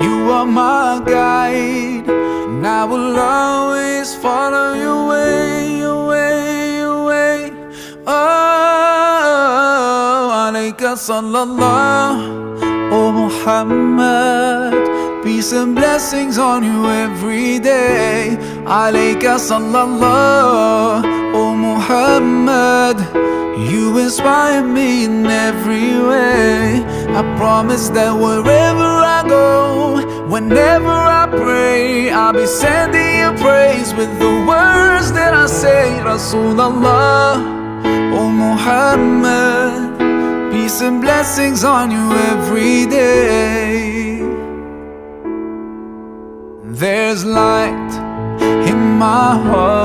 You are my guide, and I will always follow your way, your way, your way. Oh, alayka sallallahu, oh Muhammad. Peace and blessings on you every day. Alayka sallallahu, oh Muhammad. You inspire me in every way. I promise that wherever I go, whenever I pray, I'll be sending you praise with the words that I say. Rasulallah, oh Muhammad. Peace and blessings on you every day. There's light in my heart.